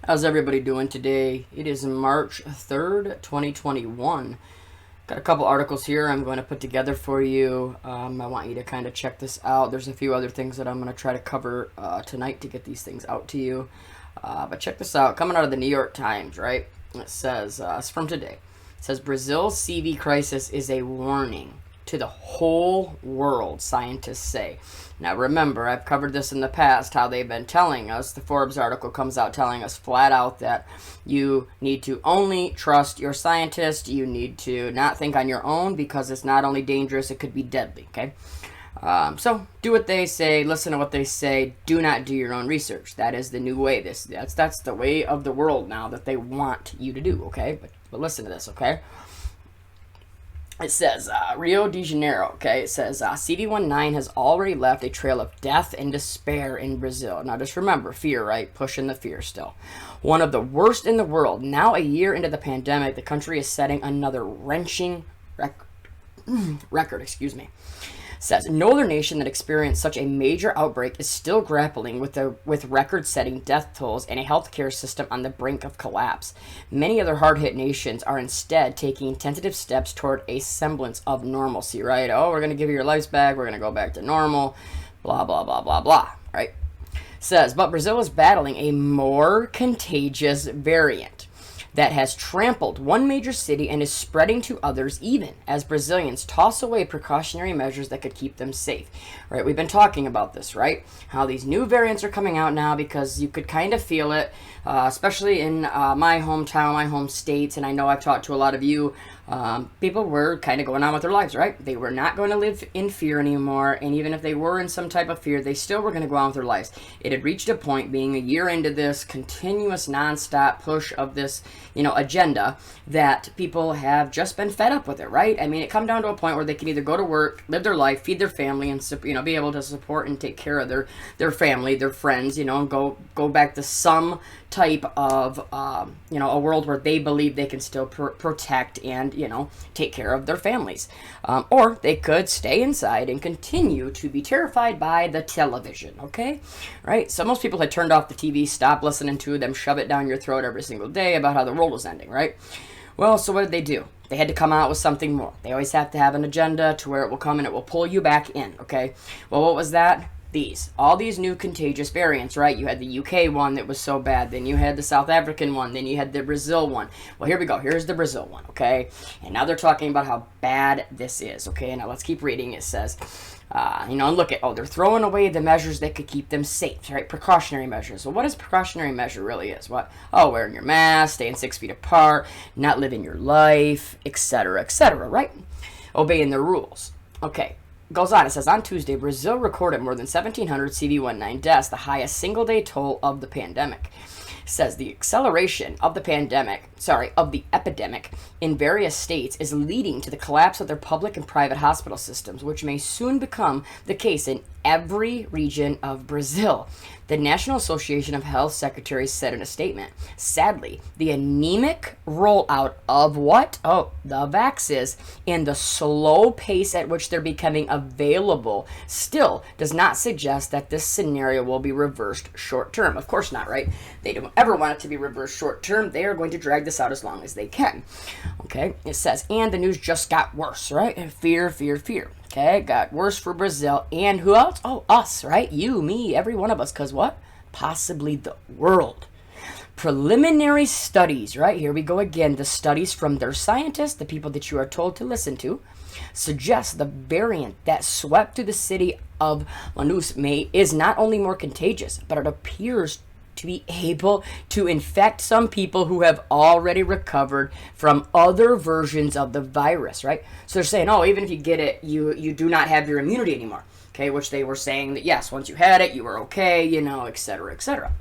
How's everybody doing today? It is March 3rd, 2021. Got a couple articles here I'm going to put together for you. I want you to kind of check this out. There's a few other things that I'm going to try to cover tonight to get these things out to you. But check this out. Coming out of the New York Times, right? It says, it's from today. It says, Brazil's CV crisis is a warning to the whole world, scientists say. Now remember, I've covered this in the past, how they've been telling us, the Forbes article comes out telling us flat out that you need to only trust your scientist, you need to not think on your own because it's not only dangerous, it could be deadly, okay? So do what they say, listen to what they say, do not do your own research. That is the new way. That's the way of the world now that they want you to do, okay? But listen to this, okay? It says, Rio de Janeiro, okay, it says, CV19 has already left a trail of death and despair in Brazil. Now, just remember, fear, right? Pushing the fear still. One of the worst in the world. Now, a year into the pandemic, the country is setting another wrenching record, says no other nation that experienced such a major outbreak is still grappling with record-setting death tolls and a healthcare system on the brink of collapse. Many other hard-hit nations are instead taking tentative steps toward a semblance of normalcy, right? Oh, we're going to give you your lives back, we're going to go back to normal, blah, blah, blah, blah, blah, right? Says, but Brazil is battling a more contagious variant that has trampled one major city and is spreading to others even as Brazilians toss away precautionary measures that could keep them safe. Right? We've been talking about this, right? How these new variants are coming out now because you could kind of feel it, especially in my hometown, my home states, and I know I've talked to a lot of you. People were kind of going on with their lives, right? They were not going to live in fear anymore, and even if they were in some type of fear, they still were going to go on with their lives. It had reached a point, being a year into this continuous nonstop push of this, agenda, that people have just been fed up with it, right? I mean, it come down to a point where they can either go to work, live thetheir life, feed their family, and be able to support and take care of their family, their friends, and go back to some type of a world where they believe they can still protect and take care of their families, or they could stay inside and continue to be terrified by the television. Okay, right? So most people had turned off the TV, stopped listening to them, shove it down your throat every single day about how the world was ending, right? Well, so what did they do? They had to come out with something more. They always have to have an agenda to where it will come and it will pull you back in. Okay, well, what was that? All these new contagious variants, right? You had the UK one that was so bad, then you had the South African one, then you had the Brazil one. Well, here we go. Here's the Brazil one, okay? And now they're talking about how bad this is, okay? Now let's keep reading. It says, look at, they're throwing away the measures that could keep them safe, right? Precautionary measures. Well, what is precautionary measure really is? What? Oh, wearing your mask, staying 6 feet apart, not living your life, etc., right? Obeying the rules. Okay. Goes on, it says, on Tuesday, Brazil recorded more than 1,700 CV19 deaths, the highest single-day toll of the pandemic. It says the acceleration of the epidemic in various states is leading to the collapse of their public and private hospital systems, which may soon become the case in every region of Brazil. The National Association of Health Secretaries said in a statement, sadly, the anemic rollout of what? Oh, the vaccines and the slow pace at which they're becoming available still does not suggest that this scenario will be reversed short term. Of course not, right? They don't ever want it to be reversed short term. They are going to drag this out as long as they can. Okay, it says, and the news just got worse, right? Fear. Okay, got worse for Brazil. And who else? Oh, us, right? You, me, every one of us. Because what? Possibly the world. Preliminary studies, right? Here we go again. The studies from their scientists, the people that you are told to listen to, suggest the variant that swept through the city of Manaus is not only more contagious, but it appears to be able to infect some people who have already recovered from other versions of the virus, right? So they're saying, even if you get it, you do not have your immunity anymore, okay? Which they were saying that, yes, once you had it, you were okay, etc., etc.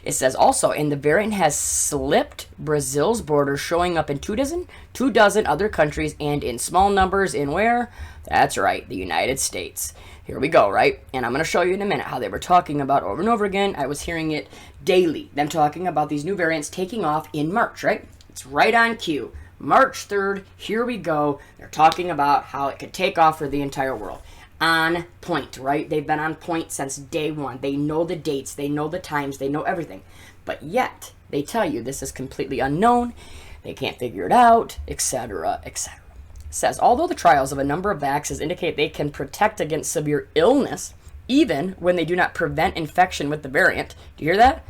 It says also, and the variant has slipped Brazil's borders, showing up in two dozen other countries, and in small numbers in where? That's right, the United States. Here we go, right? And I'm going to show you in a minute how they were talking about over and over again. I was hearing it daily, them talking about these new variants taking off in March, right? It's right on cue. March 3rd, here we go. They're talking about how it could take off for the entire world. On point, right? They've been on point since day one. They know the dates. They know the times. They know everything. But yet, they tell you this is completely unknown, they can't figure it out, etc., etc. It says, although the trials of a number of vaccines indicate they can protect against severe illness, even when they do not prevent infection with the variant, do you hear that?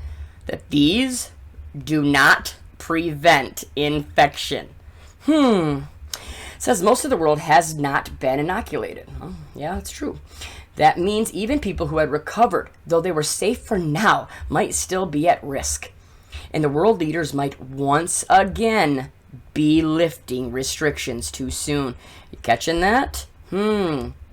That these do not prevent infection. It says most of the world has not been inoculated. Oh, yeah, that's true. That means even people who had recovered, though they were safe for now, might still be at risk. And the world leaders might once again be lifting restrictions too soon. You catching that?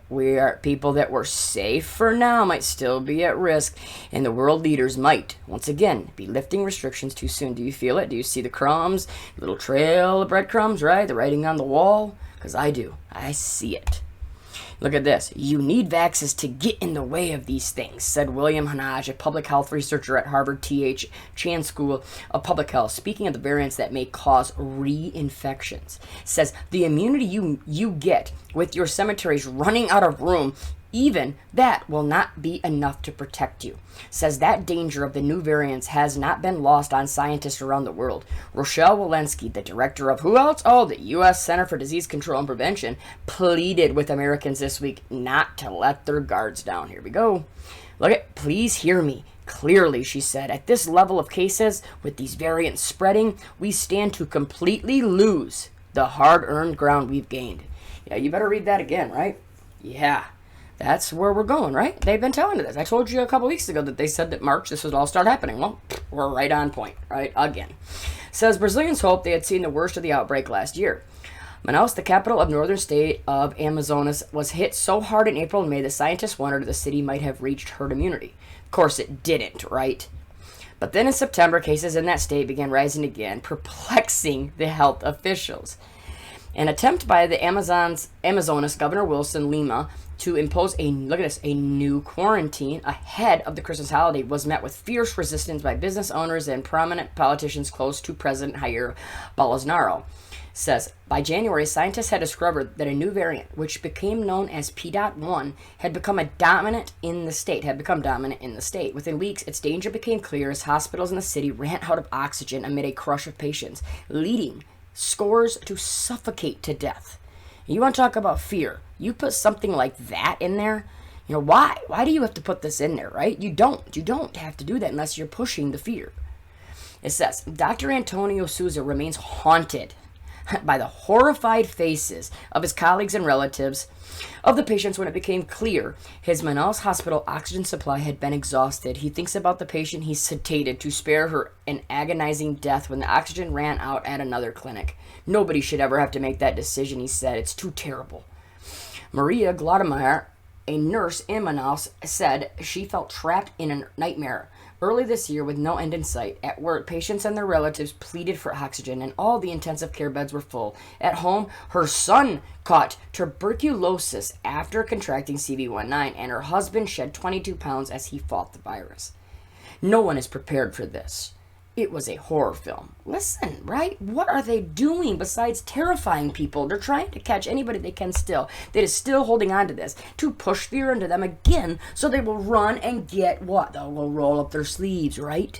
We are people that were safe for now might still be at risk, and the world leaders might once again be lifting restrictions too soon. Do you feel it? Do you see the crumbs? Little trail of breadcrumbs, right? The writing on the wall? Because I do. I see it. Look at this. You need vaccines to get in the way of these things, said William Hanaj, a public health researcher at Harvard T.H. Chan School of Public Health, speaking of the variants that may cause reinfections. Says the immunity you get with your cemeteries running out of room, even that will not be enough to protect you. Says that danger of the new variants has not been lost on scientists around the world. Rochelle Walensky, the director of who else? Oh, the U.S. Center for Disease Control and Prevention, pleaded with Americans this week not to let their guards down. Here we go. Look at, please hear me. Clearly, she said, at this level of cases, with these variants spreading, we stand to completely lose the hard-earned ground we've gained. Yeah, you better read that again, right? Yeah. That's where we're going, right? They've been telling us this. I told you a couple weeks ago that they said that March this would all start happening. Well, we're right on point, right? Again. Says Brazilians hoped they had seen the worst of the outbreak last year. Manaus, the capital of northern state of Amazonas, was hit so hard in April and May that scientists wondered the city might have reached herd immunity. Of course it didn't, right? But then in September, cases in that state began rising again, perplexing the health officials. An attempt by the Amazonas Governor Wilson Lima to impose a new quarantine ahead of the Christmas holiday was met with fierce resistance by business owners and prominent politicians close to President Jair Bolsonaro. Says by January, scientists had discovered that a new variant, which became known as P.1, had become dominant in the state. Within weeks, its danger became clear as hospitals in the city ran out of oxygen amid a crush of patients, leading scores to suffocate to death. You want to talk about fear? You put something like that in there. You know, why? Why do you have to put this in there, right? You don't have to do that unless you're pushing the fear. It says, Dr. Antonio Souza remains haunted by the horrified faces of his colleagues and relatives of the patients when it became clear his Manaus hospital oxygen supply had been exhausted. He thinks about the patient he sedated to spare her an agonizing death when the oxygen ran out at another clinic. Nobody should ever have to make that decision, he said. It's too terrible. Maria Glodemeier, a nurse in Manaus, said she felt trapped in a nightmare. Early this year, with no end in sight, at work, patients and their relatives pleaded for oxygen, and all the intensive care beds were full. At home, her son caught tuberculosis after contracting CV19, and her husband shed 22 pounds as he fought the virus. No one is prepared for this. It was a horror film. Listen, right? What are they doing besides terrifying people? They're trying to catch anybody they can still that is still holding on to this to push fear into them again so they will run and get what? They will roll up their sleeves, right?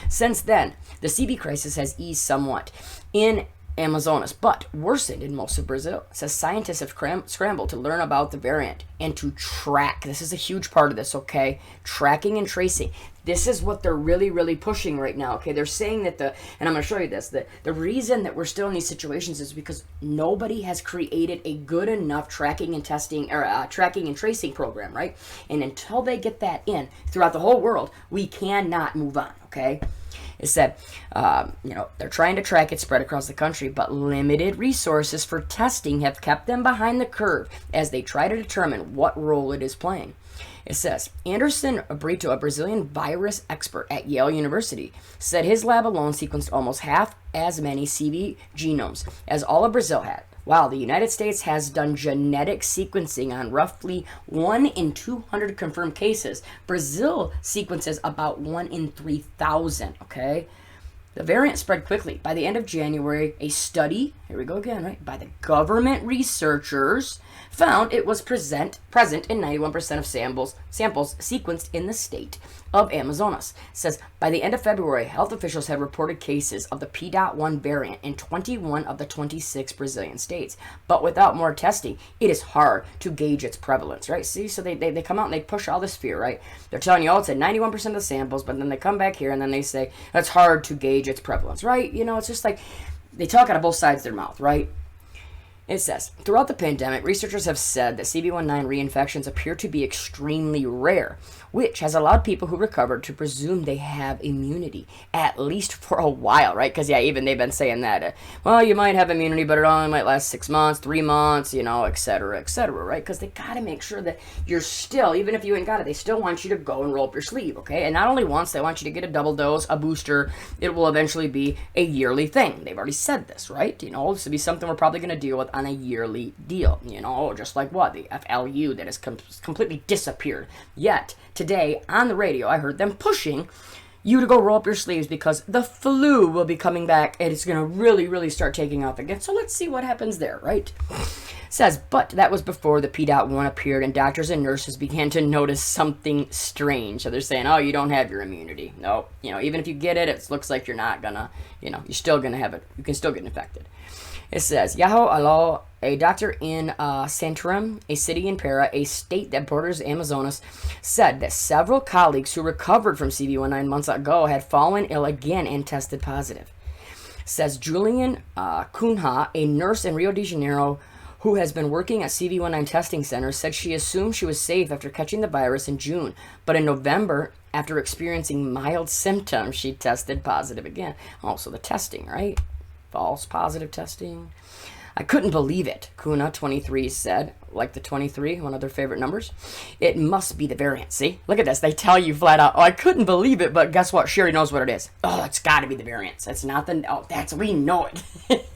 Since then, the CV crisis has eased somewhat in Amazonas, but worsened in most of Brazil. It says scientists have scrambled to learn about the variant and to track. This is a huge part of this, okay? Tracking and tracing. This is what they're really, really pushing right now, okay? They're saying that and I'm going to show you this, the reason that we're still in these situations is because nobody has created a good enough tracking and testing, or tracking and tracing program, right? And until they get that in throughout the whole world, we cannot move on, okay? It said, they're trying to track it spread across the country, but limited resources for testing have kept them behind the curve as they try to determine what role it is playing. It says, Anderson Brito, a Brazilian virus expert at Yale University, said his lab alone sequenced almost half as many CV genomes as all of Brazil had. While the United States has done genetic sequencing on roughly 1 in 200 confirmed cases, Brazil sequences about 1 in 3,000, okay? The variant spread quickly. By the end of January, a study, here we go again, right, by the government researchers found it was present in 91% of samples sequenced in the state, of Amazonas. It says, by the end of February, health officials had reported cases of the P.1 variant in 21 of the 26 Brazilian states. But without more testing, it is hard to gauge its prevalence, right? See, so they come out and they push all this fear, right? They're telling you, oh, it's at 91% of the samples, but then they come back here and then they say, it's hard to gauge its prevalence, right? You know, it's just like they talk out of both sides of their mouth, right? It says, throughout the pandemic, researchers have said that CV19 reinfections appear to be extremely rare, which has allowed people who recovered to presume they have immunity, at least for a while, right? Because, yeah, even they've been saying that, well, you might have immunity, but it only might last 6 months, 3 months, you know, et cetera, right? Because they got to make sure that you're still, even if you ain't got it, they still want you to go and roll up your sleeve, okay? And not only once, they want you to get a double dose, a booster. It will eventually be a yearly thing. They've already said this, right? You know, this will be something we're probably going to deal with on a yearly deal, you know, just like what? The FLU that has completely disappeared. Yet, today, on the radio, I heard them pushing you to go roll up your sleeves because the flu will be coming back and it's going to really start taking off again. So let's see what happens there, right? Says, but that was before the P.1 appeared and doctors and nurses began to notice something strange. So they're saying, oh, you don't have your immunity. No, you know, even if you get it, it looks like you're not gonna, you know, you're still gonna have it. You can still get infected. It says, Yaho Alo, a doctor in Santarém, a city in Para, a state that borders Amazonas, said that several colleagues who recovered from CV19 months ago had fallen ill again and tested positive. Says Julian Cunha, a nurse in Rio de Janeiro who has been working at CV19 testing centers, said she assumed she was safe after catching the virus in June, but in November, after experiencing mild symptoms, she tested positive again. Oh, so the testing, right? False positive testing. I couldn't believe it, Kuna, 23, said, like the 23, one of their favorite numbers. It must be the variant, see? Look at this. They tell you flat out, oh, I couldn't believe it, but guess what? She already knows what it is. Oh, it's got to be the variants. It's not the, oh, we know it.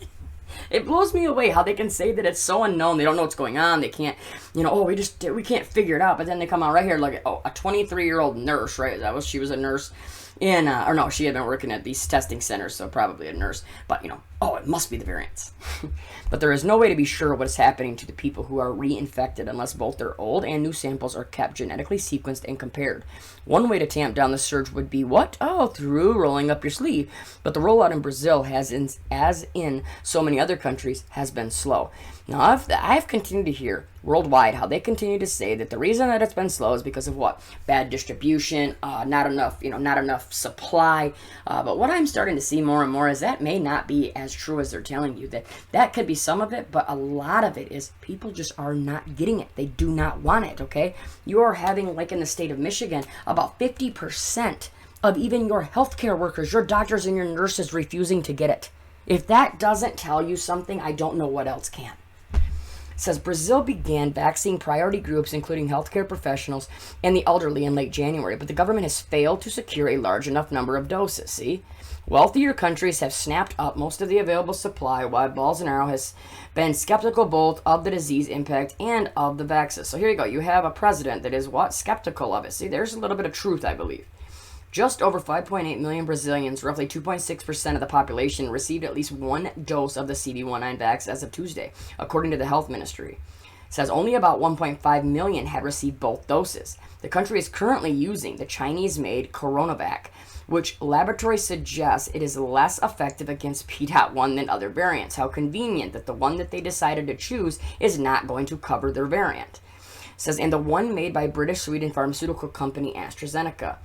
It blows me away how they can say that it's so unknown. They don't know what's going on. They can't, you know, oh, we can't figure it out. But then they come out right here like, oh, a 23-year-old nurse, right? She was a nurse in, or no, she had been working at these testing centers, so probably a nurse. But, you know, oh, it must be the variants. But there is no way to be sure what is happening to the people who are reinfected unless both their old and new samples are kept genetically sequenced and compared. One way to tamp down the surge would be what? Oh, through rolling up your sleeve. But the rollout in Brazil, as in so many other countries, has been slow. Now, I've continued to hear worldwide how they continue to say that the reason that it's been slow is because of what? Bad distribution, not enough supply. But what I'm starting to see more and more is that may not be as true as they're telling you. That could be some of it, but a lot of it is people just are not getting it. They do not want it, okay? You are having, like in the state of Michigan, about 50% of even your healthcare workers, your doctors and your nurses refusing to get it. If that doesn't tell you something, I don't know what else can. It says Brazil began vaccinating priority groups, including healthcare professionals and the elderly, in late January, but the government has failed to secure a large enough number of doses. See? Wealthier countries have snapped up most of the available supply, while Bolsonaro has been skeptical both of the disease impact and of the vaccines. So here you go. You have a president that is what? Skeptical of it. See, there's a little bit of truth, I believe. Just over 5.8 million Brazilians, roughly 2.6% of the population, received at least one dose of the CV19 vaccine as of Tuesday, according to the health ministry. It says only about 1.5 million had received both doses. The country is currently using the Chinese-made Coronavac, which laboratories suggest it is less effective against P.1 than other variants. How convenient that the one that they decided to choose is not going to cover their variant. It says, and the one made by British-Sweden pharmaceutical company AstraZeneca.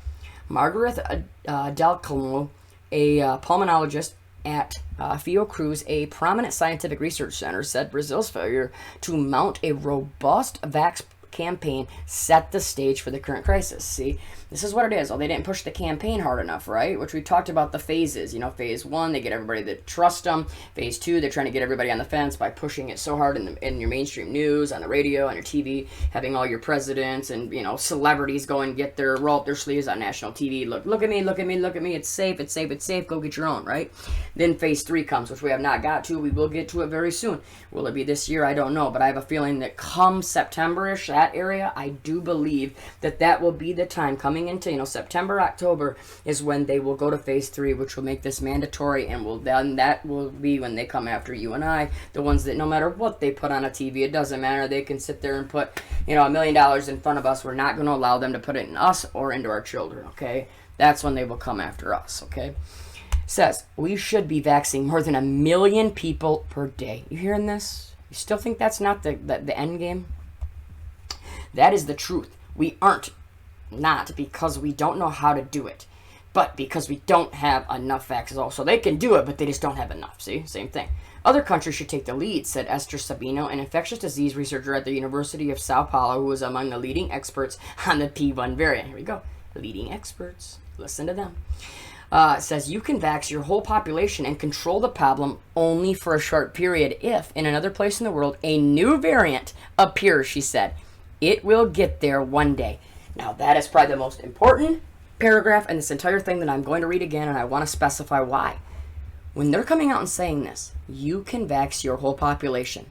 Margaret Delcalmo, a pulmonologist at Fiocruz, a prominent scientific research center, said Brazil's failure to mount a robust vax campaign set the stage for the current crisis. See, this is what it is. Oh, they didn't push the campaign hard enough, right? Which we talked about the phases. You know, phase 1, they get everybody to trust them. Phase 2, they're trying to get everybody on the fence by pushing it so hard in your mainstream news, on the radio, on your TV, having all your presidents and, you know, celebrities go and roll up their sleeves on national TV. Look at me, look at me, look at me. It's safe, it's safe, it's safe. Go get your own, right? Then phase 3 comes, which we have not got to. We will get to it very soon. Will it be this year? I don't know, but I have a feeling that come September-ish, that area, I do believe that that will be the time coming into, September, October is when they will go to phase 3, which will make this mandatory, and then that will be when they come after you and I, the ones that no matter what they put on a TV, it doesn't matter. They can sit there and put, $1 million in front of us. We're not going to allow them to put it in us or into our children, okay? That's when they will come after us, okay? Says, we should be vaccinating more than 1 million people per day. You hearing this? You still think that's not the end game? That is the truth. We aren't. Not because we don't know how to do it, but because we don't have enough vaccines. So they can do it, but they just don't have enough. See? Same thing. Other countries should take the lead, said Esther Sabino, an infectious disease researcher at the University of Sao Paulo, who is among the leading experts on the P1 variant. Here we go. Leading experts. Listen to them. Says you can vax your whole population and control the problem only for a short period if, in another place in the world, a new variant appears, she said. It will get there one day. Now, that is probably the most important paragraph in this entire thing that I'm going to read again, and I want to specify why. When they're coming out and saying this, you can vax your whole population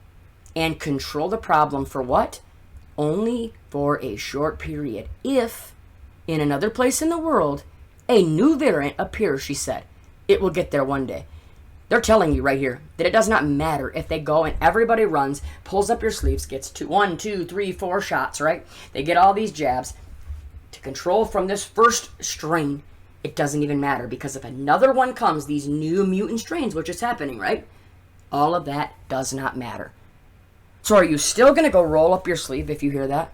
and control the problem for what? Only for a short period if, in another place in the world, a new variant appears, she said. It will get there one day. They're telling you right here that it does not matter if they go and everybody runs, pulls up your sleeves, gets 1, 2, 3, 4 shots, right? They get all these jabs to control from this first strain. It doesn't even matter because if another one comes, these new mutant strains, which is happening, right? All of that does not matter. So are you still going to go roll up your sleeve if you hear that?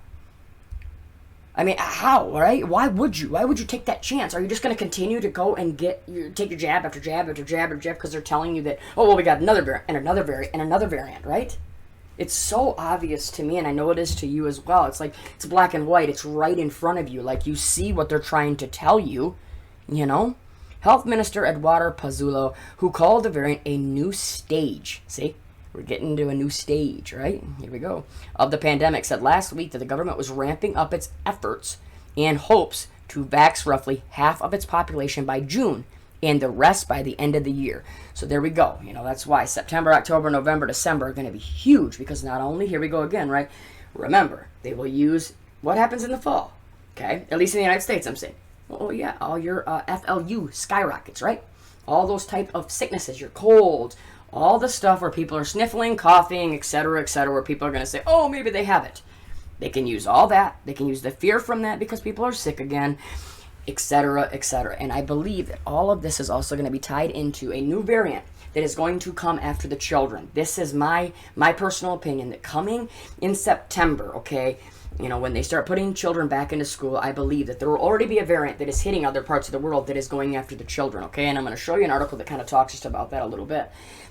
I mean, how, right? Why would you? Why would you take that chance? Are you just going to continue to go and take your jab after jab after jab after jab because they're telling you that, oh, well, we got another variant and another variant and another variant, right? It's so obvious to me, and I know it is to you as well. It's like, it's black and white. It's right in front of you. Like, you see what they're trying to tell you, Health Minister Eduardo Pazuello, who called the variant a new stage, see? We're getting to a new stage, right? Here we go. Of the pandemic, said last week that the government was ramping up its efforts and hopes to vax roughly half of its population by June and the rest by the end of the year. So there we go. That's why September, October, November, December are going to be huge because not only, here we go again, right? Remember, they will use what happens in the fall, okay? At least in the United States, I'm saying. Oh, yeah, all your FLU skyrockets, right? All those type of sicknesses, your colds, all the stuff where people are sniffling, coughing, etc., where people are going to say, oh, maybe they have it. They can use all that. They can use the fear from that because people are sick again, etc., etc. And I believe that all of this is also going to be tied into a new variant that is going to come after the children. This is my personal opinion that coming in September, okay, when they start putting children back into school, I believe that there will already be a variant that is hitting other parts of the world that is going after the children, okay? And I'm going to show you an article that kind of talks just about that a little bit.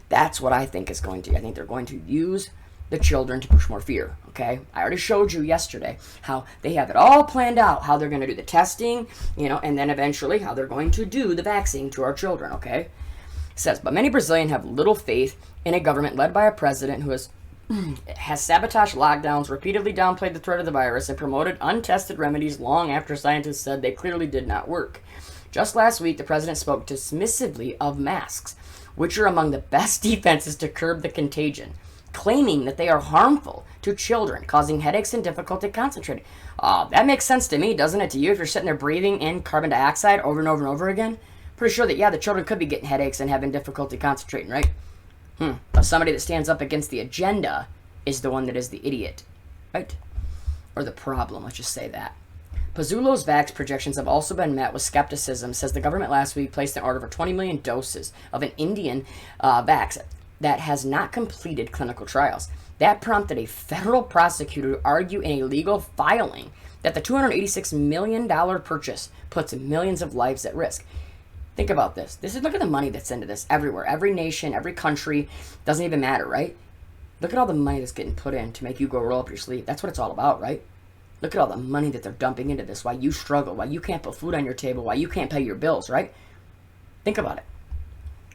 That's what I think is going to. I think they're going to use the children to push more fear, okay? I already showed you yesterday how they have it all planned out, how they're going to do the testing, and then eventually how they're going to do the vaccine to our children, okay? It says, but many Brazilians have little faith in a government led by a president who has sabotaged lockdowns, repeatedly downplayed the threat of the virus, and promoted untested remedies long after scientists said they clearly did not work. Just last week, the president spoke dismissively of masks, which are among the best defenses to curb the contagion, claiming that they are harmful to children, causing headaches and difficulty concentrating. That makes sense to me, doesn't it, to you, if you're sitting there breathing in carbon dioxide over and over and over again? Pretty sure that, yeah, the children could be getting headaches and having difficulty concentrating, right? But somebody that stands up against the agenda is the one that is the idiot, right? Or the problem, let's just say that. Pazuello's vax projections have also been met with skepticism, says the government last week placed an order for 20 million doses of an Indian vax that has not completed clinical trials. That prompted a federal prosecutor to argue in a legal filing that the $286 million purchase puts millions of lives at risk. Think about this. Look at the money that's into this everywhere. Every nation, every country, doesn't even matter, right? Look at all the money that's getting put in to make you go roll up your sleeve. That's what it's all about, right? Look at all the money that they're dumping into this, why you struggle, why you can't put food on your table, why you can't pay your bills, right? Think about it.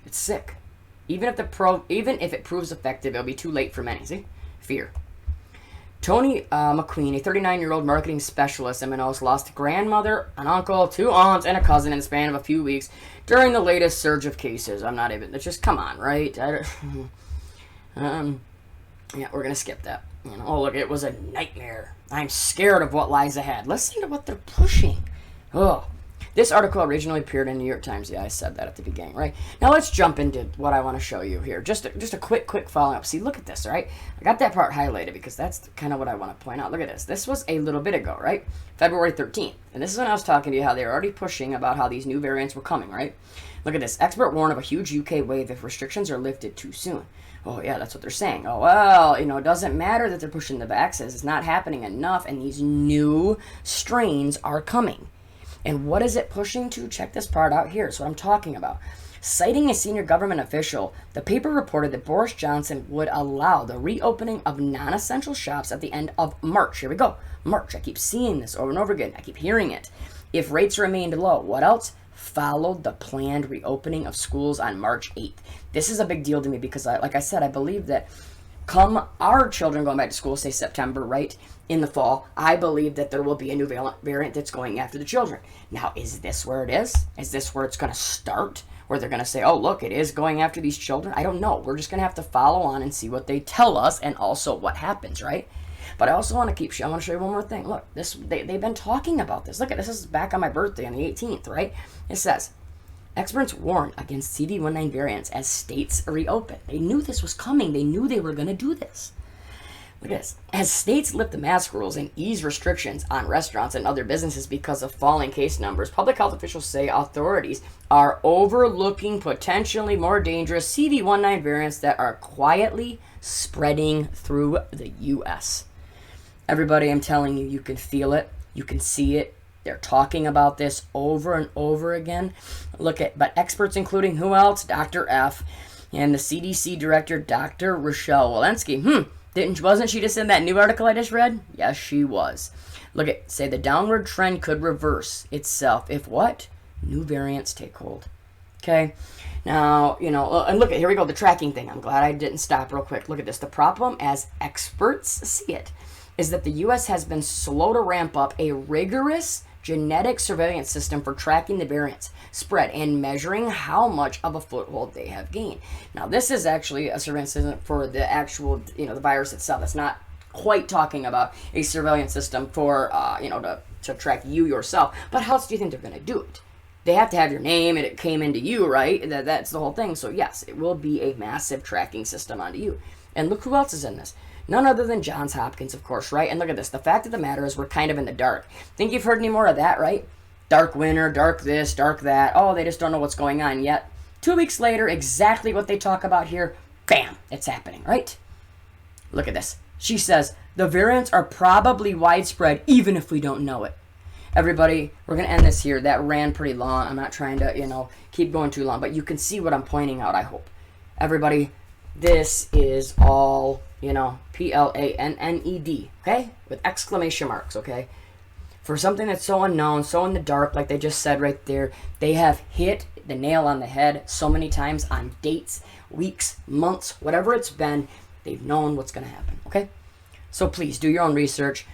It's sick. Even if it proves effective, it'll be too late for many. See? Fear. Tony McQueen, a 39-year-old marketing specialist in Manaus, lost a grandmother, an uncle, 2 aunts, and a cousin in the span of a few weeks during the latest surge of cases. It's just, come on, right? Yeah, we're going to skip that. You know, oh, look, it was a nightmare. I'm scared of what lies ahead. Listen to what they're pushing. Oh, this article originally appeared in New York Times. Yeah, I said that at the beginning, right? Now let's jump into what I want to show you here. Just a quick follow-up. See, look at this, right? I got that part highlighted because that's kind of what I want to point out. Look at this. This was a little bit ago, right? February 13th. And this is when I was talking to you how they were already pushing about how these new variants were coming, right? Look at this. Expert warn of a huge UK wave if restrictions are lifted too soon. Oh, yeah, that's what they're saying. Oh, well, you know, it doesn't matter that they're pushing the vaccines. It's not happening enough, and these new strains are coming. And what is it pushing to? Check this part out here. That's what I'm talking about. Citing a senior government official, the paper reported that Boris Johnson would allow the reopening of non-essential shops at the end of March. Here we go. March. I keep seeing this over and over again. I keep hearing it. If rates remained low, what else? Followed the planned reopening of schools on March 8th. This is a big deal to me because, like I said, I believe that come our children going back to school, say September, right, in the fall, I believe that there will be a new variant that's going after the children. Now, is this where it is? Is this where it's going to start? Where they're going to say, oh, look, it is going after these children? I don't know. We're just going to have to follow on and see what they tell us and also what happens, right? But I also want to I want to show you one more thing. Look, they've been talking about this. Look at this. This is back on my birthday on the 18th, right? It says, experts warn against CV19 variants as states reopen. They knew this was coming. They knew they were going to do this. Look at this. As states lift the mask rules and ease restrictions on restaurants and other businesses because of falling case numbers, public health officials say authorities are overlooking potentially more dangerous CV19 variants that are quietly spreading through the U.S. Everybody, I'm telling you, you can feel it. You can see it. They're talking about this over and over again. But experts including who else? Dr. F. and the CDC director, Dr. Rochelle Walensky. Wasn't she just in that new article I just read? Yes, she was. Say the downward trend could reverse itself if what? New variants take hold. Okay? Now, you know, and look at, here we go, the tracking thing. I'm glad I didn't stop real quick. Look at this. The problem, as experts see it, is that the U.S. has been slow to ramp up a rigorous genetic surveillance system for tracking the variants spread and measuring how much of a foothold they have gained. Now, this is actually a surveillance system for the actual, you know, the virus itself. It's not quite talking about a surveillance system for, to track you yourself. But how else do you think they're going to do it? They have to have your name and it came into you, right? That's the whole thing. So, yes, it will be a massive tracking system onto you. And look who else is in this. None other than Johns Hopkins, of course, right? And look at this. The fact of the matter is we're kind of in the dark. Think you've heard any more of that, right? Dark winter, dark this, dark that. Oh, they just don't know what's going on yet. 2 weeks later, exactly what they talk about here, bam, it's happening, right? Look at this. She says, the variants are probably widespread even if we don't know it. Everybody, we're going to end this here. That ran pretty long. I'm not trying to, keep going too long, but you can see what I'm pointing out, I hope. Everybody, this is all, PLANNED, okay? With exclamation marks, okay? For something that's so unknown, so in the dark, like they just said right there, they have hit the nail on the head so many times on dates, weeks, months, whatever it's been. They've known what's going to happen, okay? So please do your own research.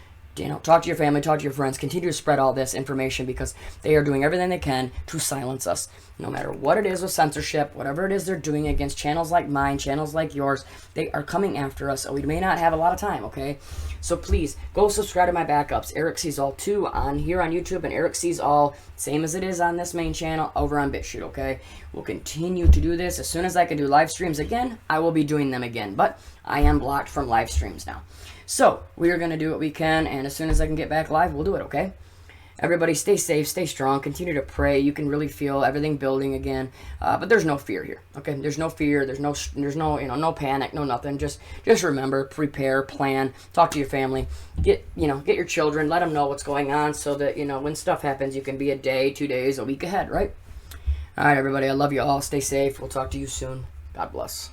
Talk to your family, talk to your friends, continue to spread all this information because they are doing everything they can to silence us. No matter what it is with censorship, whatever it is they're doing against channels like mine, channels like yours, they are coming after us. We may not have a lot of time, okay? So please, go subscribe to my backups, ErikSeesAll 2 on here on YouTube and ErikSeesAll, same as it is on this main channel, over on BitChute, okay? We'll continue to do this. As soon as I can do live streams again, I will be doing them again. But I am blocked from live streams now. So, we are going to do what we can, and as soon as I can get back live, we'll do it, okay? Everybody stay safe, stay strong, continue to pray. You can really feel everything building again, but there's no fear here, okay? There's no fear, there's no no panic, no nothing. Just remember, prepare, plan, talk to your family, get your children, let them know what's going on so that, when stuff happens, you can be a day, 2 days, a week ahead, right? All right, everybody, I love you all. Stay safe. We'll talk to you soon. God bless.